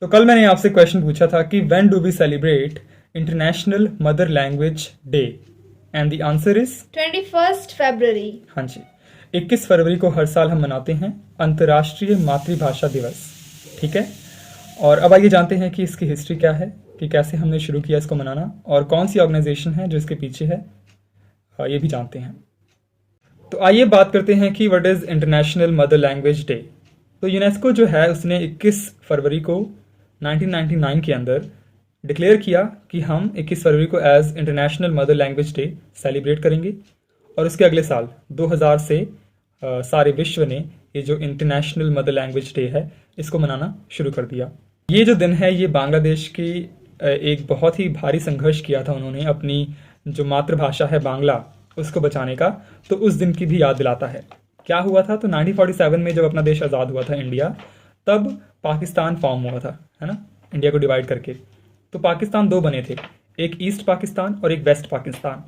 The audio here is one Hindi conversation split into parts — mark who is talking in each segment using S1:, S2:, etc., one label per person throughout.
S1: तो कल मैंने आपसे क्वेश्चन पूछा था कि when do we celebrate international mother language day, and the answer is
S2: 21 फरवरी।
S1: हाँ जी, 21 फरवरी को हर साल हम मनाते हैं अंतर्राष्ट्रीय मातृभाषा दिवस। ठीक है, और अब आइए जानते हैं कि इसकी हिस्ट्री क्या है, कि कैसे हमने शुरू किया इसको मनाना और कौन सी ऑर्गेनाइजेशन है जो इसके पीछे है, ये भी जानते हैं। तो आइए बात करते हैं कि what is international mother language day. तो यूनेस्को जो है उसने 21 फरवरी को 1999 के अंदर डिक्लेयर किया कि हम 21 फरवरी को as international mother language day celebrate करेंगे, और उसके अगले साल 2000 से सारे विश्व ने ये जो इंटरनेशनल मदर लैंग्वेज डे है इसको मनाना शुरू कर दिया। ये जो दिन है ये बांग्लादेश की एक बहुत ही भारी संघर्ष किया था उन्होंने अपनी जो मातृभाषा है बांग्ला उसको बचाने का, तो उस दिन की भी याद दिलाता है। क्या हुआ था, तो 1947 में जब अपना देश आज़ाद हुआ था इंडिया, तब पाकिस्तान फॉर्म हुआ था, है ना, इंडिया को डिवाइड करके। तो पाकिस्तान दो बने थे, एक ईस्ट पाकिस्तान और एक वेस्ट पाकिस्तान।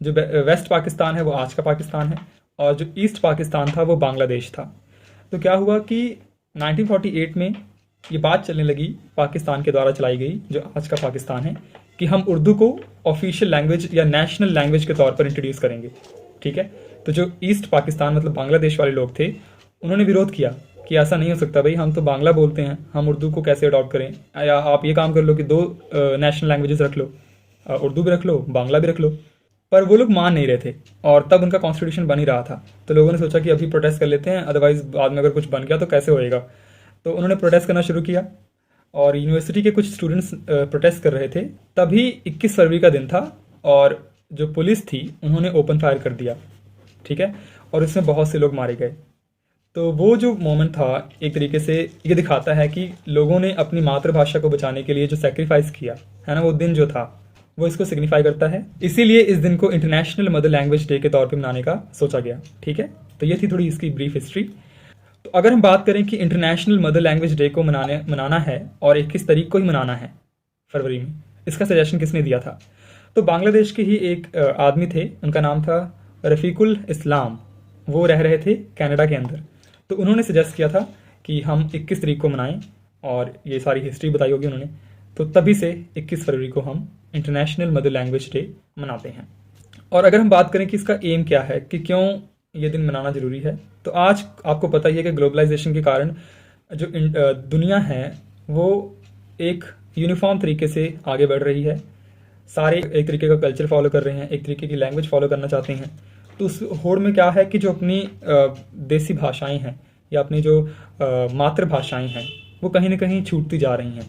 S1: जो वेस्ट पाकिस्तान है वो आज का पाकिस्तान है, और जो ईस्ट पाकिस्तान था वो बांग्लादेश था। तो क्या हुआ कि 1948 में ये बात चलने लगी, पाकिस्तान के द्वारा चलाई गई जो आज का पाकिस्तान है, कि हम उर्दू को ऑफिशियल लैंग्वेज या नेशनल लैंग्वेज के तौर पर इंट्रोड्यूस करेंगे। ठीक है, तो जो ईस्ट पाकिस्तान मतलब बांग्लादेश वाले लोग थे उन्होंने विरोध किया कि ऐसा नहीं हो सकता भाई, हम तो बांग्ला बोलते हैं, हम उर्दू को कैसे अडॉप्ट करें, या आप ये काम कर लो कि दो नेशनल लैंग्वेजेस रख लो, उर्दू भी रख लो, बांग्ला भी रख लो। पर वो लोग मान नहीं रहे थे, और तब उनका कॉन्स्टिट्यूशन बन ही रहा था। तो लोगों ने सोचा कि अभी प्रोटेस्ट कर लेते हैं, अदरवाइज बाद में अगर कुछ बन गया तो कैसे होएगा। तो उन्होंने प्रोटेस्ट करना शुरू किया, और यूनिवर्सिटी के कुछ स्टूडेंट्स प्रोटेस्ट कर रहे थे। तभी 21 फरवरी का दिन था, और जो पुलिस थी उन्होंने ओपन फायर कर दिया। ठीक है, और इसमें बहुत से लोग मारे गए। तो वो जो मोमेंट था एक तरीके से ये दिखाता है कि लोगों ने अपनी मातृभाषा को बचाने के लिए जो सेक्रीफाइस किया है ना, वो दिन जो था वो इसको सिग्निफाई करता है। इसीलिए इस दिन को इंटरनेशनल मदर लैंग्वेज डे के तौर पे मनाने का सोचा गया। ठीक है, तो ये थी थोड़ी इसकी ब्रीफ हिस्ट्री। तो अगर हम बात करें कि इंटरनेशनल मदर लैंग्वेज डे को मनाना है और 21 तारीख को ही मनाना है फरवरी में, इसका सजेशन किसने दिया था, तो बांग्लादेश के ही एक आदमी थे, उनका नाम था रफ़ीकुल इस्लाम। वो रह रहे थे कनाडा के अंदर। तो उन्होंने सजेस्ट किया था कि हम 21 तारीख को मनाएं, और ये सारी हिस्ट्री बताई होगी उन्होंने। तो तभी से 21 फरवरी को हम इंटरनेशनल मदर लैंग्वेज डे मनाते हैं। और अगर हम बात करें कि इसका एम क्या है, कि क्यों ये दिन मनाना ज़रूरी है, तो आज आपको पता ही है कि ग्लोबलाइजेशन के कारण जो दुनिया है वो एक यूनिफॉर्म तरीके से आगे बढ़ रही है। सारे एक तरीके का कल्चर फॉलो कर रहे हैं, एक तरीके की लैंग्वेज फॉलो करना चाहते हैं। तो उस होड़ में क्या है कि जो अपनी देसी भाषाएं हैं या अपनी जो मातृभाषाएं हैं वो कहीं ना कहीं छूटती जा रही हैं।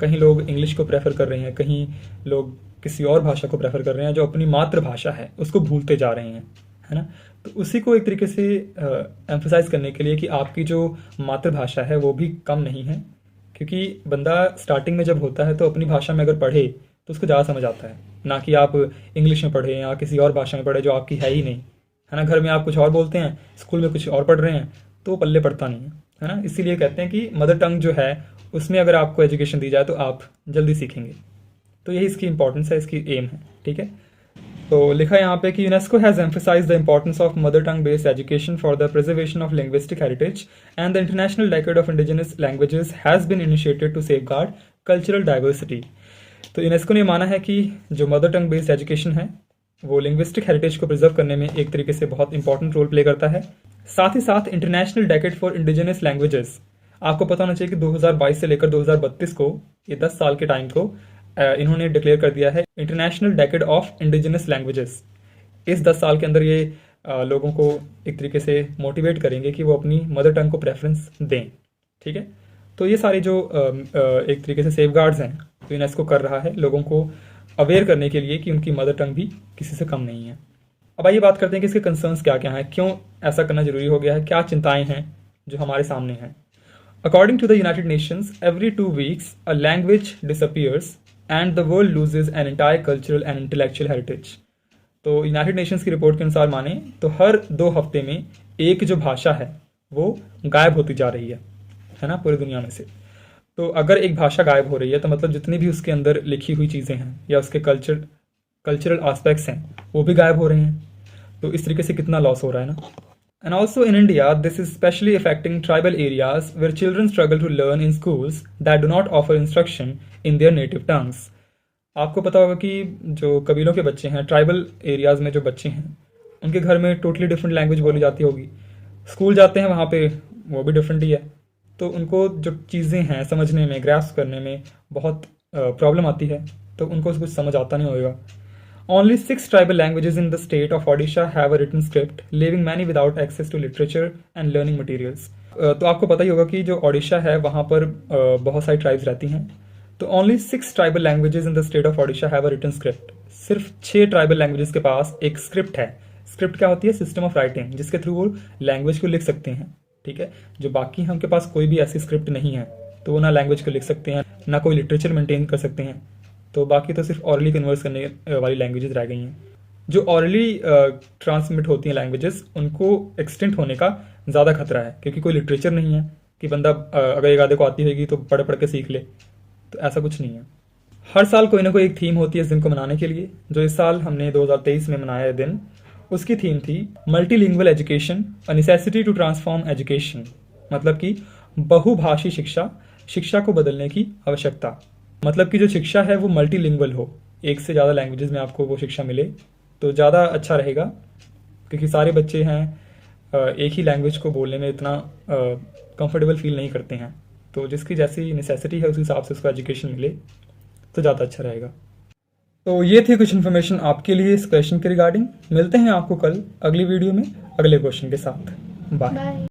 S1: कहीं लोग इंग्लिश को प्रेफर कर रहे हैं, कहीं लोग किसी और भाषा को प्रेफर कर रहे हैं, जो अपनी मातृभाषा है उसको भूलते जा रहे हैं, है ना। तो उसी को एक तरीके से एम्फोसाइज करने के लिए कि आपकी जो मातृभाषा है वो भी कम नहीं है, क्योंकि बंदा स्टार्टिंग में जब होता है तो अपनी भाषा में अगर पढ़े तो उसको ज़्यादा समझ आता है, ना कि आप इंग्लिश में पढ़ें या किसी और भाषा में पढ़े जो आपकी है ही नहीं, है ना। घर में आप कुछ और बोलते हैं, स्कूल में कुछ और पढ़ रहे हैं, तो पल्ले पड़ता नहीं है ना। इसीलिए कहते हैं कि मदर टंग जो है उसमें अगर आपको एजुकेशन दी जाए तो आप जल्दी सीखेंगे। तो यही इसकी इंपॉर्टेंस है, इसकी एम है। ठीक है, तो लिखा है यहाँ पे कि UNESCO has emphasized the importance of mother tongue based education for the preservation of linguistic heritage, and the international decade of indigenous languages has been initiated to safeguard cultural diversity. तो यूनेस्को ने माना है कि जो मदर टंग बेस्ड एजुकेशन है वो लिंग्विस्टिक हेरिटेज को प्रिजर्व करने में एक तरीके से बहुत इंपॉर्टेंट रोल प्ले करता है। साथ ही साथ international decade for indigenous languages, आपको पता होना चाहिए कि 2022 से लेकर 2032 को, ये 10 साल के टाइम को इन्होंने डिक्लेयर कर दिया है international decade of indigenous languages. इस 10 साल के अंदर ये लोगों को एक तरीके से मोटिवेट करेंगे कि वो अपनी मदर टंग को प्रेफरेंस दें। ठीक है, तो ये सारे जो एक तरीके से सेफगार्ड्स हैं तो यूनेस्को कर रहा है लोगों को अवेयर करने के लिए कि उनकी मदर टंग भी किसी से कम नहीं है। अब आइए बात करते हैं कि इसके कंसर्न्स क्या क्या हैं, क्यों ऐसा करना जरूरी हो गया है, क्या चिंताएं हैं जो हमारे सामने हैं। According to the United Nations, every 2 weeks a language disappears and the world loses an entire cultural and intellectual heritage. तो यूनाइटेड नेशंस की रिपोर्ट के अनुसार माने तो हर 2 हफ्ते में एक जो भाषा है वो गायब होती जा रही है ना, पूरी दुनिया में से। तो अगर एक भाषा गायब हो रही है तो मतलब जितनी भी उसके अंदर लिखी हुई चीज़ें हैं या उसके कल्चरल एस्पेक्ट्स हैं वो भी गायब हो रहे हैं। तो इस तरीके से कितना लॉस हो रहा है ना। And also in India, this is especially affecting tribal areas where children struggle to learn in schools that do not offer instruction in their native tongues. आपको पता होगा कि जो कबीलों के बच्चे हैं, ट्राइबल एरियाज में जो बच्चे हैं, उनके घर में टोटली डिफरेंट लैंग्वेज बोली जाती होगी। स्कूल जाते हैं वहाँ पे वो भी डिफरेंट ही है, तो उनको जो चीज़ें हैं समझने में, ग्रास्प करने में बहुत प्रॉब्लम आती है, तो उनको कुछ समझ आता नहीं होगा। Only 6 tribal languages in the state of Odisha have a written script, leaving many without access to literature and learning materials. तो आपको पता ही होगा कि जो ओडिशा है वहाँ पर बहुत सारी ट्राइब्स रहती हैं। तो only 6 tribal languages in the state of Odisha have a written script. सिर्फ 6 ट्राइबल लैंग्वेजेस के पास एक स्क्रिप्ट है। स्क्रिप्ट क्या होती है? सिस्टम ऑफ राइटिंग, जिसके थ्रू वो लैंग्वेज को लिख सकते हैं। ठीक है, जो बाकी हम के पास कोई भी ऐसी स्क्रिप्ट नहीं है, तो वो ना लैंग्वेज को लिख सकते हैं, ना कोई लिटरेचर मेंटेन कर सकते हैं। तो बाकी तो सिर्फ ऑरली कन्वर्स करने वाली लैंग्वेजेस रह गई हैं। जो ऑरली ट्रांसमिट होती हैं लैंग्वेजेस, उनको एक्सटेंट होने का ज़्यादा खतरा है, क्योंकि कोई लिटरेचर नहीं है कि बंदा अगर एक आधे को आती होगी तो पढ़ पढ़ के सीख ले, तो ऐसा कुछ नहीं है। हर साल कोई ना कोई एक थीम होती है इस दिन को मनाने के लिए। जो इस साल हमने 2023 में मनाया है दिन, उसकी थीम थी multilingual education, a necessity to transform education. मतलब कि बहुभाषी शिक्षा, शिक्षा को बदलने की आवश्यकता। मतलब कि जो शिक्षा है वो मल्टीलिंगुअल हो, एक से ज़्यादा लैंग्वेजेस में आपको वो शिक्षा मिले तो ज़्यादा अच्छा रहेगा, क्योंकि सारे बच्चे हैं एक ही लैंग्वेज को बोलने में इतना कंफर्टेबल फील नहीं करते हैं। तो जिसकी जैसी नेसेसिटी है उस हिसाब से उसको एजुकेशन मिले तो ज़्यादा अच्छा रहेगा। तो ये थी कुछ इन्फॉर्मेशन आपके लिए इस क्वेश्चन के रिगार्डिंग। मिलते हैं आपको कल अगली वीडियो में अगले क्वेश्चन के साथ। बाय।
S2: Bye.